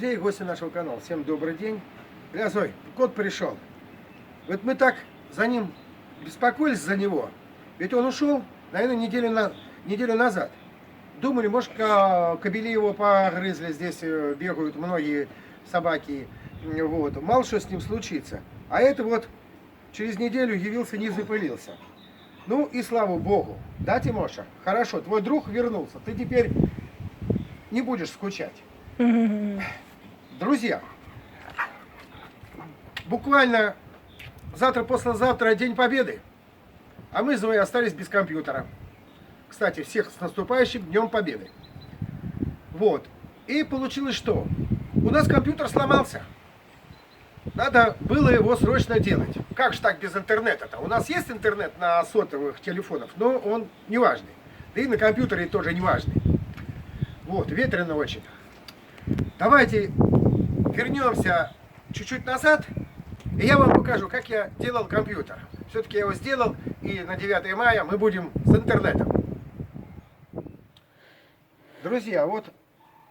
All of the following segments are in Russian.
Друзья и гости нашего канала, всем добрый день. Зой, кот пришел. Вот мы так за ним беспокоились за него. Ведь он ушел, наверное, неделю назад. Думали, может, кобели его погрызли, здесь бегают многие собаки. Вот. Мало что с ним случится. А это вот через неделю явился, не запылился. Ну и слава Богу. Да, Тимоша? Хорошо, твой друг вернулся. Ты теперь не будешь скучать. Друзья, буквально завтра-послезавтра День Победы, а мы с Зоей остались без компьютера. Кстати, всех с наступающим Днем Победы. Вот. И получилось что? У нас компьютер сломался. Надо было его срочно делать. Как же так без интернета-то? У нас есть интернет на сотовых телефонах, но он не важный. Да и на компьютере тоже не важный. Вот, ветрено очень. Давайте вернемся чуть-чуть назад, и я вам покажу, как я делал компьютер. Все-таки я его сделал, и на 9 мая мы будем с интернетом. Друзья, вот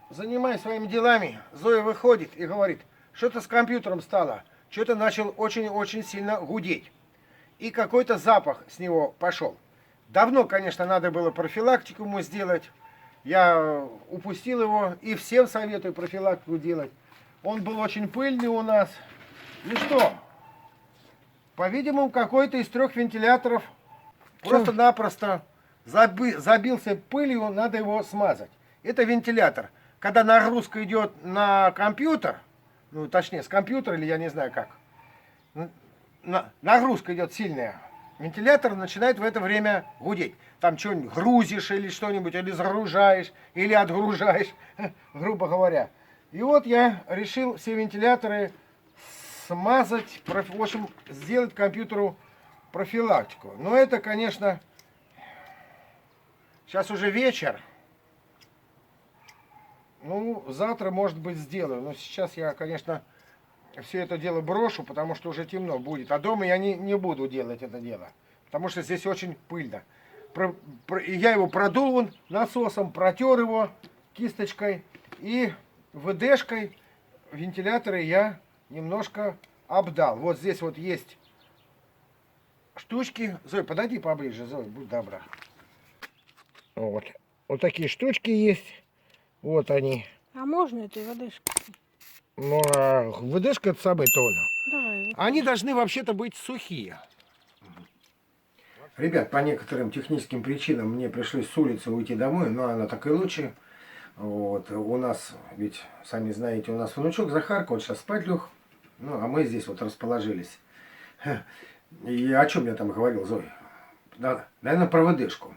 занимаясь своими делами, Зоя выходит и говорит, что-то с компьютером стало, что-то начал очень-очень сильно гудеть. И какой-то запах с него пошел. Давно, конечно, надо было профилактику ему сделать. Я упустил его и всем советую профилактику делать. Он был очень пыльный у нас. И что? По-видимому, какой-то из 3 вентиляторов просто-напросто забился пылью, надо его смазать. Это вентилятор. Когда нагрузка идет на компьютер, ну точнее с компьютера или я не знаю как, нагрузка идет сильная, вентилятор начинает в это время гудеть. Там что-нибудь грузишь или что-нибудь, или загружаешь, или отгружаешь, грубо говоря. И вот я решил все вентиляторы смазать, в общем, сделать компьютеру профилактику. Но это, конечно, сейчас уже вечер. Ну, завтра, может быть, сделаю. Но сейчас я, конечно, все это дело брошу, потому что уже темно будет. А дома я не буду делать это дело, потому что здесь очень пыльно. Я его продул вон насосом, протер его кисточкой и ВДшкой вентиляторы я немножко обдал. Вот здесь вот есть штучки. Зой, подойди поближе, Зой, будь добра. Вот. Вот такие штучки есть. Вот они. А можно этой водышкой? Ну, а ВДшка это самое то. Давай. Они должны вообще-то быть сухие. Ребят, по некоторым техническим причинам мне пришлось с улицы уйти домой, но она так и лучше. Вот. У нас, ведь, сами знаете, у нас внучок Захарка, он сейчас спать лег. Ну, а мы здесь вот расположились. И о чем я там говорил, Зой? Да, наверное, про ВДшку.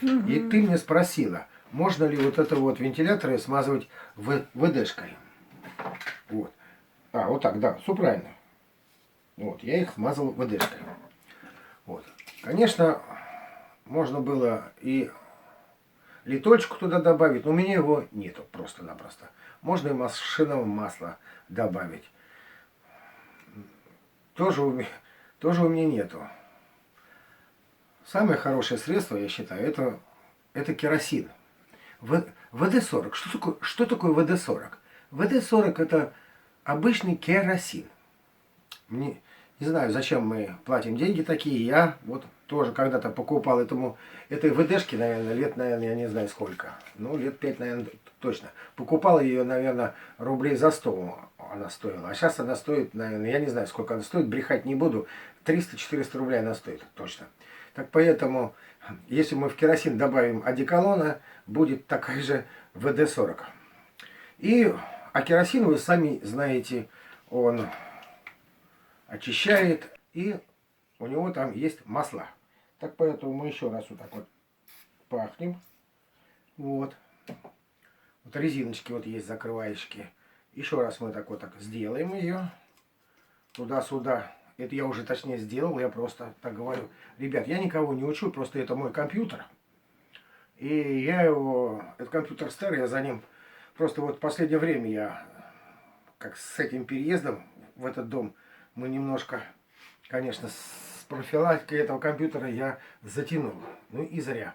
И ты мне спросила, можно ли вот это вот вентиляторы смазывать ВДшкой. Вот. А, вот так, да, все правильно. Вот, я их смазал ВДшкой. Вот. Конечно, можно было и литольчику туда добавить, но у меня его нету просто-напросто. Можно и машинного масла добавить. Тоже у меня нету. Самое хорошее средство, я считаю, это керосин. ВД-40. Что такое ВД-40? ВД-40 это обычный керосин. Не знаю, зачем мы платим деньги такие. Я вот тоже когда-то покупал этой ВДшки, наверное, лет, наверное, я не знаю сколько. Ну, лет 5, наверное, точно. Покупал ее, наверное, рублей за 100 она стоила. А сейчас она стоит, наверное, я не знаю, сколько она стоит, брехать не буду. 300-400 рублей она стоит, точно. Так поэтому, если мы в керосин добавим одеколона, будет такая же ВД-40. А керосин, вы сами знаете, он очищает, и у него там есть масла. Так поэтому мы еще раз вот так вот пахнем. Вот. Вот резиночки вот есть, закрывающие. Еще раз мы так сделаем ее. Туда-сюда. Это я уже точнее сделал, я просто так говорю. Ребят, я никого не учу, просто это мой компьютер. И я его, этот компьютер старый, я за ним, просто вот в последнее время я, как с этим переездом в этот дом, мы немножко, конечно, с профилактикой этого компьютера я затянул. Ну и зря.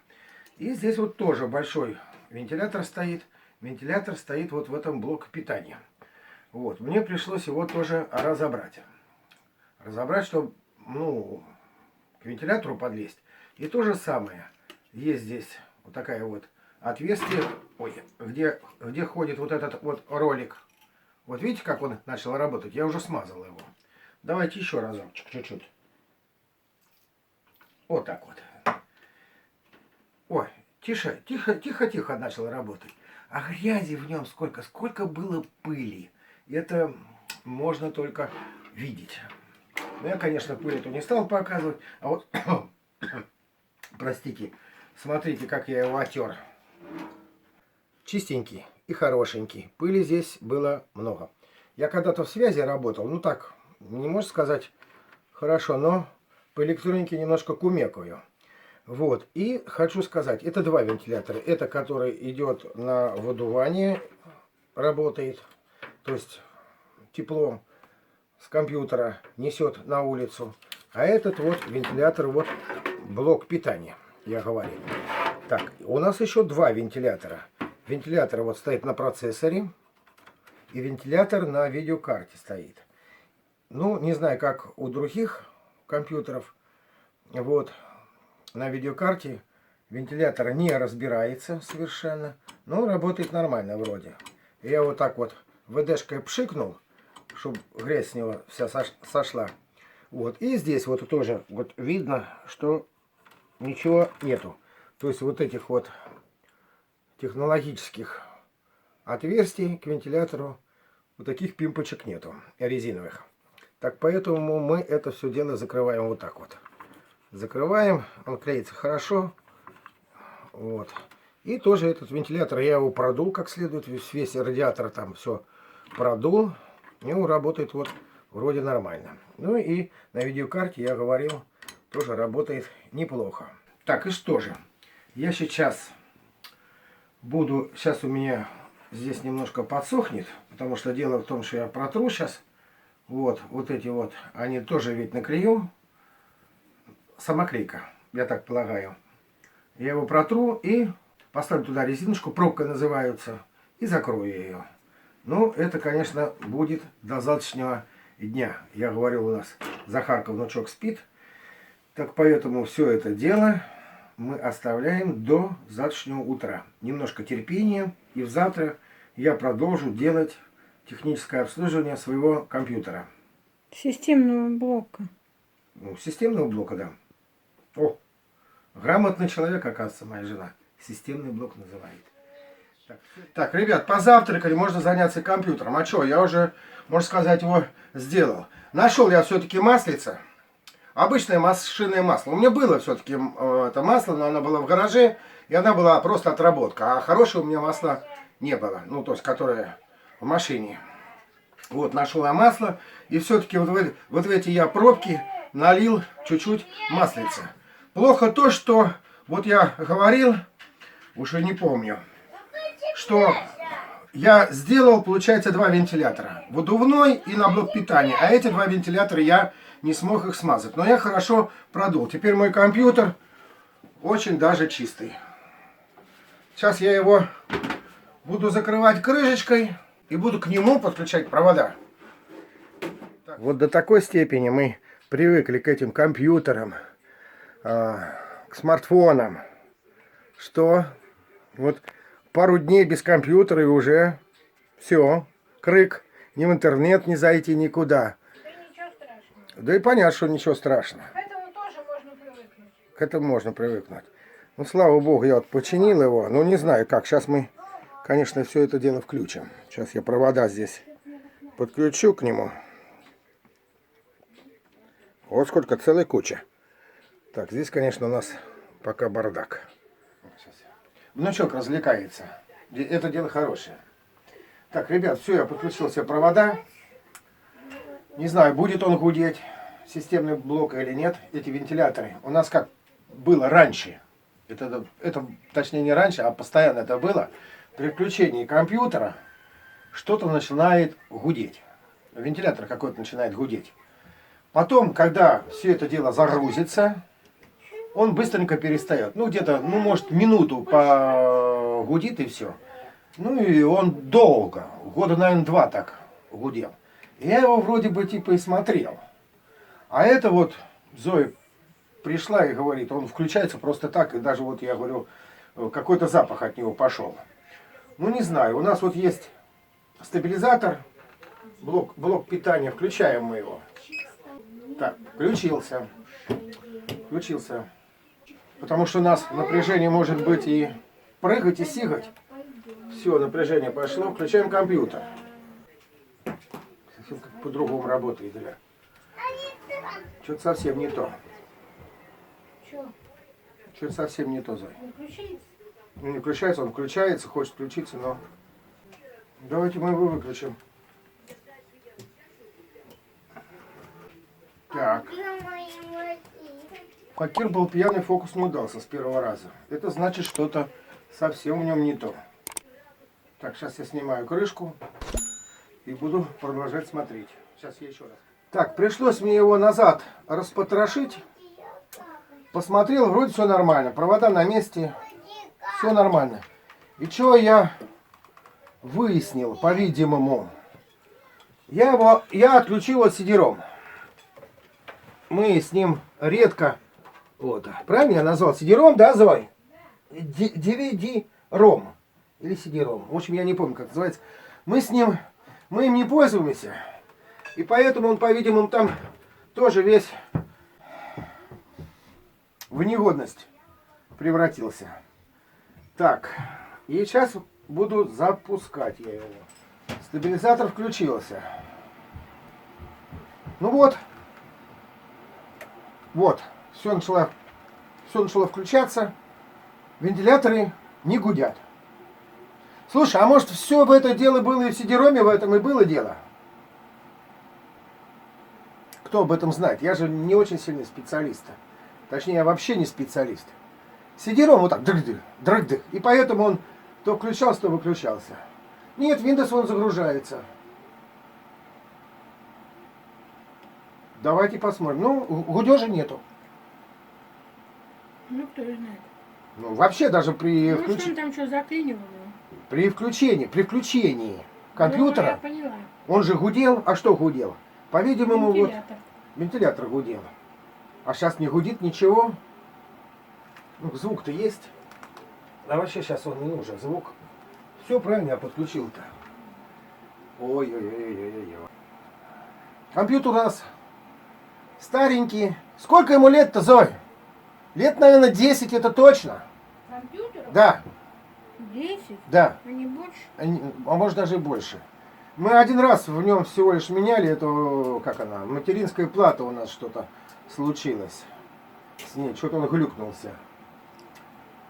И здесь вот тоже большой вентилятор стоит. Вентилятор стоит вот в этом блоке питания. Вот, мне пришлось его тоже разобрать. Разобрать, чтобы, ну, к вентилятору подлезть. И то же самое. Есть здесь вот такая вот отверстие, ой, где ходит вот этот вот ролик. Вот видите, как он начал работать? Я уже смазал его. Давайте еще разочек, чуть-чуть. Вот так вот. Ой, тише, тихо, тихо, тихо начал работать. А грязи в нем сколько было пыли. Это можно только видеть. Но я, конечно, пыль эту не стал показывать. А вот, простите, смотрите, как я его отер. Чистенький и хорошенький. Пыли здесь было много. Я когда-то в связи работал, ну так, не можно сказать хорошо, но по электронике немножко кумекаю. Вот, и хочу сказать, это два вентилятора. Это который идет на выдувание, работает, то есть тепло с компьютера несет на улицу. А этот вот вентилятор, вот блок питания, я говорил. Так, у нас еще два вентилятора. Вентилятор вот стоит на процессоре, и вентилятор на видеокарте стоит. Ну, не знаю, как у других компьютеров. Вот, на видеокарте вентилятор не разбирается совершенно, но работает нормально вроде. Я вот так вот ВДшкой пшикнул, чтобы грязь с него вся сошла. Вот, и здесь вот тоже вот видно, что ничего нету. То есть вот этих вот технологических отверстий к вентилятору, вот таких пимпочек нету, резиновых. Так, поэтому мы это все дело закрываем вот так вот. Закрываем, он клеится хорошо. Вот. И тоже этот вентилятор, я его продул как следует, весь радиатор там все продул. И он работает вот вроде нормально. Ну и на видеокарте, я говорил, тоже работает неплохо. Так, и что же? Я сейчас сейчас у меня здесь немножко подсохнет, потому что дело в том, что я протру сейчас. Вот эти вот, они тоже ведь наклею. Самоклейка, я так полагаю. Я его протру и поставлю туда резиночку, пробка называется, и закрою ее. Ну, это, конечно, будет до завтрашнего дня. Я говорил, у нас Захарка, внучок, спит. Так поэтому все это дело мы оставляем до завтрашнего утра. Немножко терпения, и завтра я продолжу делать техническое обслуживание своего компьютера. Системного блока. Ну, системного блока, да. О, грамотный человек, оказывается, моя жена. Системный блок называет. Так, ребят, позавтракали, можно заняться компьютером. А что, я уже, можно сказать, его сделал. Нашел я все-таки маслице. Обычное машинное масло. У меня было все-таки это масло, но оно было в гараже, и она была просто отработка. А хорошего у меня масла не было. Ну, то есть, которое в машине. Вот, нашел я масло, и все-таки вот в эти я пробки налил чуть-чуть маслица. Плохо то, что, вот я говорил, уже не помню, что я сделал, получается, два вентилятора. Выдувной и на блок питания. А эти два вентилятора я не смог их смазать. Но я хорошо продул. Теперь мой компьютер очень даже чистый. Сейчас я его буду закрывать крышечкой и буду к нему подключать провода. Вот до такой степени мы привыкли к этим компьютерам, к смартфонам, что вот пару дней без компьютера и уже все, крык, ни в интернет не зайти никуда. Да ничего страшного. Да и понятно, что ничего страшного. К этому тоже можно привыкнуть. К этому можно привыкнуть. Ну, слава богу, я вот починил его. Ну, не знаю как. Сейчас мы, конечно, все это дело включим. Сейчас я провода здесь подключу к нему. Вот сколько, целая куча. Так, здесь, конечно, у нас пока бардак. Внучок развлекается. Это дело хорошее. Так, ребят, все, я подключил все провода. Не знаю, будет он гудеть, системный блок или нет, эти вентиляторы. У нас как было раньше. Это точнее не раньше, а постоянно это было. При включении компьютера что-то начинает гудеть. Вентилятор какой-то начинает гудеть. Потом, когда все это дело загрузится, он быстренько перестает. Ну, где-то, ну, может, минуту погудит и все. Ну, и он долго, года, наверное, 2 так гудел. Я его вроде бы типа и смотрел. А это вот Зоя пришла и говорит, он включается просто так, и даже вот я говорю, какой-то запах от него пошел. Ну не знаю, у нас вот есть стабилизатор, блок питания, включаем мы его. Так, включился. Потому что у нас напряжение может быть и прыгать, и сигать. Все, напряжение пошло, включаем компьютер. Совсем как по-другому работает, да. Что-то совсем не то. Что-то совсем не то, Зой. Ну, не включается, он включается, хочет включиться, но... Давайте мы его выключим. Так. Кир был пьяный, фокус не удался с первого раза. Это значит, что-то совсем в нем не то. Так, сейчас я снимаю крышку и буду продолжать смотреть. Сейчас я еще раз. Так, пришлось мне его назад распотрошить. Посмотрел, вроде все нормально. Провода на месте. Все нормально. И что я выяснил, по-видимому? Я отключил от CD-ROM. Мы с ним редко... Вот, правильно я назвал? CD-ROM, да, Зой? DVD-ROM. Или CD-ROM. В общем, я не помню, как называется. Мы им не пользуемся. И поэтому он, по-видимому, там тоже весь в негодность превратился. Так, и сейчас буду запускать я его. Стабилизатор включился. Ну вот. Вот. Все начало включаться. Вентиляторы не гудят. Слушай, а может все в это дело было и в CD-ROM, в этом и было дело? Кто об этом знает? Я же не очень сильный специалист. Точнее, я вообще не специалист. CD-ROM вот так, дрыг-дрыг. И поэтому он то включался, то выключался. Нет, Windows он загружается. Давайте посмотрим. Ну, гудежа нету. Ну, кто его знает. Ну, вообще даже при Ну, что он там что заклинивал? при включении компьютера, Ну, я поняла. он же гудел. А что гудел? По-видимому, вот Вентилятор. вентилятор гудел. А сейчас не гудит ничего. Ну, звук-то есть. А вообще сейчас он не нужен, звук. Все правильно я подключил-то. Ой-ой-ой-ой-ой. Компьютер у нас старенький. Сколько ему лет-то, Зой? Лет, наверное, 10, это точно. Компьютер? Да, 10? да. А не больше? А может даже и больше. Мы один раз в нем всего лишь меняли эту, как она, материнская плата у нас что-то случилось. С ней что-то он глюкнулся.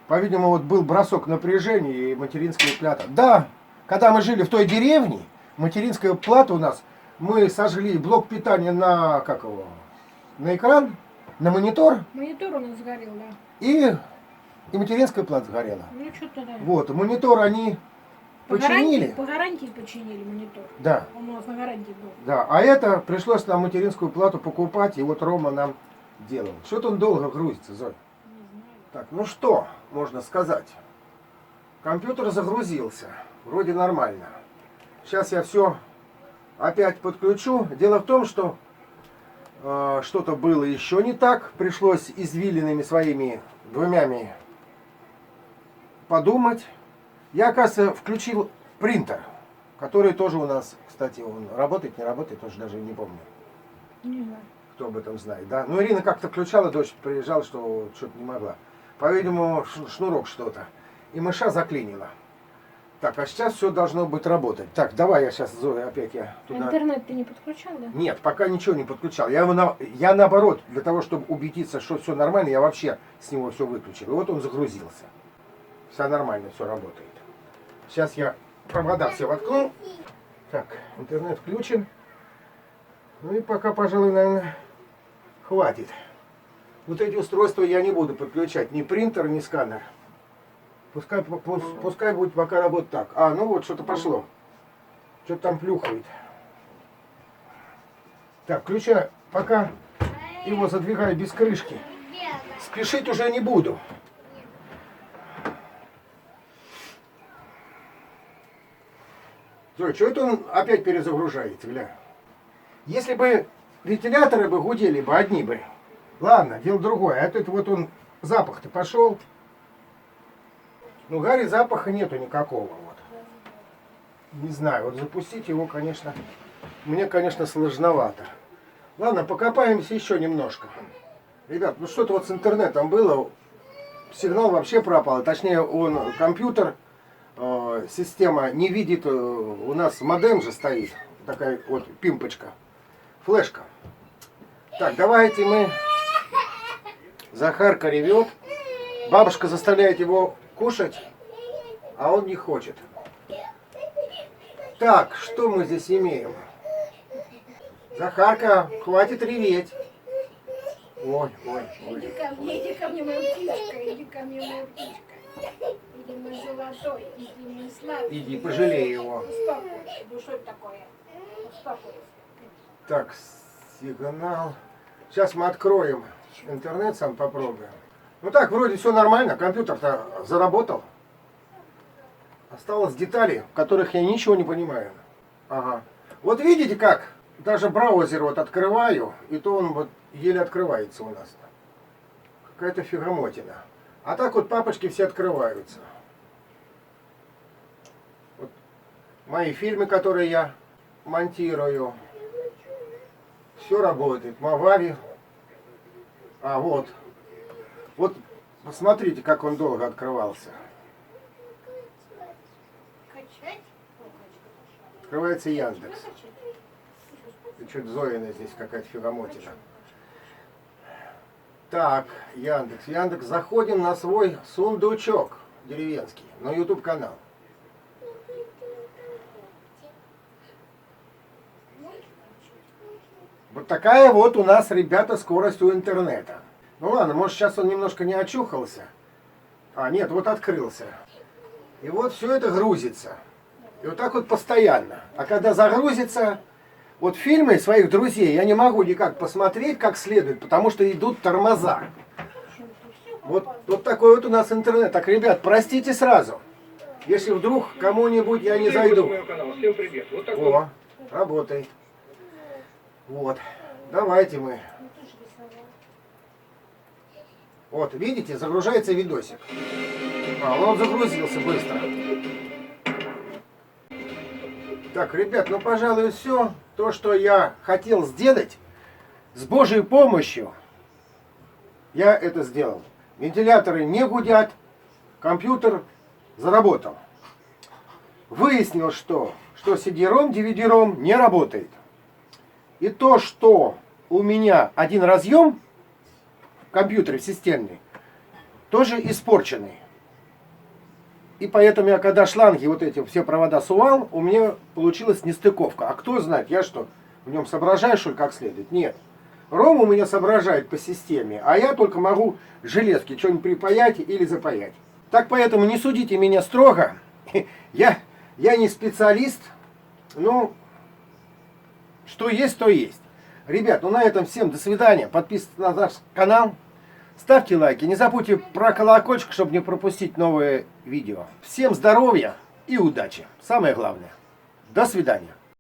По-видимому, вот был бросок напряжения и материнская плата. Да, когда мы жили в той деревне, материнская плата у нас, мы сожгли блок питания на, как его, на экран, на монитор, Монитор у нас сгорел, да. и материнская плата сгорела. Ну, что-то да. Вот, монитор они починили. По гарантии починили монитор. Да. Он у нас на гарантии был. Да, а это пришлось нам материнскую плату покупать, и вот Рома нам делал. Что-то он долго грузится, Зой. Не знаю. Так, ну что можно сказать? Компьютер загрузился, вроде нормально. Сейчас я все опять подключу. Дело в том, что что-то было еще не так. Пришлось извилинами своими двумями подумать. Я, оказывается, включил принтер, который тоже у нас, кстати, он работает, не работает, тоже даже не помню. Не знаю. Кто об этом знает, да? Ну, Ирина как-то включала, дочь приезжала, что что-то не могла. По-видимому, шнурок что-то. И мыша заклинила. Так, а сейчас все должно быть работать. Так, давай я сейчас, Зоя, опять я туда... Интернет ты не подключал, да? Нет, пока ничего не подключал. Я наоборот, для того, чтобы убедиться, что все нормально, я вообще с него все выключил. И вот он загрузился. Все нормально, все работает. Сейчас я провода все воткну. Так, интернет включен. Ну и пока, пожалуй, наверное, хватит. Вот эти устройства я не буду подключать. Ни принтер, ни сканер. Пускай будет пока работать так. А, ну вот, что-то пошло. Что-то там плюхает. Так, включаю. Пока его задвигаю без крышки. Спешить уже не буду. Зой, что это он опять перезагружается, гля? Если бы вентиляторы бы гудели бы одни бы. Ладно, дело другое. А тут вот он, запах-то пошел. Ну, Гарри запаха нету никакого. Вот. Не знаю, вот запустить его, конечно, мне, конечно, сложновато. Ладно, покопаемся еще немножко. Ребят, ну что-то вот с интернетом было. Сигнал вообще пропал. Точнее, он, компьютер, система не видит. У нас модем же стоит. Такая вот пимпочка. Флешка. Так, давайте мы... Захарка ревет. Бабушка заставляет его кушать, а он не хочет. Так, что мы здесь имеем? Захарка, хватит реветь. Ой, ой, Иди ой. ко мне, моя птичка, иди ко мне, моя птичка. Иди, мой золотой, иди, мой сладкий. Иди, пожалей его. Успокойся, ну что это такое? Успокойся. Так, сигнал. Сейчас мы откроем интернет, сам попробуем. Ну так, вроде все нормально, компьютер-то заработал. Осталось детали, в которых я ничего не понимаю. Ага. Вот видите как? Даже браузер вот открываю, и то он вот еле открывается у нас. Какая-то фигамотина. А так вот папочки все открываются. Вот мои фильмы, которые я монтирую. Все работает. Мавави. А вот. Вот посмотрите, как он долго открывался. Качать? Открывается Яндекс. И что-то Зоина здесь какая-то фигамотина. Так, Яндекс. Яндекс. Заходим на свой сундучок деревенский. На YouTube канал. Вот такая вот у нас, ребята, скорость у интернета. Ну ладно, может сейчас он немножко не очухался. А, нет, вот открылся. И вот все это грузится. И вот так вот постоянно. А когда загрузится, вот фильмы своих друзей я не могу никак посмотреть как следует, потому что идут тормоза. Вот такой вот у нас интернет. Так, ребят, простите сразу. Если вдруг кому-нибудь я не зайду. Всем привет. Вот такой. О, работает. Вот. Давайте мы. Вот, видите, загружается видосик. А, он загрузился быстро. Так, ребят, ну, пожалуй, все. То, что я хотел сделать, с Божьей помощью, я это сделал. Вентиляторы не гудят, компьютер заработал. Выяснил, что CD-ROM, DVD-ROM не работает. И то, что у меня один разъем в компьютере системный, тоже испорченный. И поэтому я, когда шланги вот эти все провода сувал, у меня получилась нестыковка. А кто знает, я что, в нем соображаю, что ли, как следует? Нет. Ром у меня соображает по системе, а я только могу железки что-нибудь припаять или запаять. Так поэтому не судите меня строго. Я не специалист. Ну, что есть, то есть. Ребят, ну на этом всем до свидания. Подписывайтесь на наш канал. Ставьте лайки. Не забудьте про колокольчик, чтобы не пропустить новые видео. Всем здоровья и удачи. Самое главное. До свидания.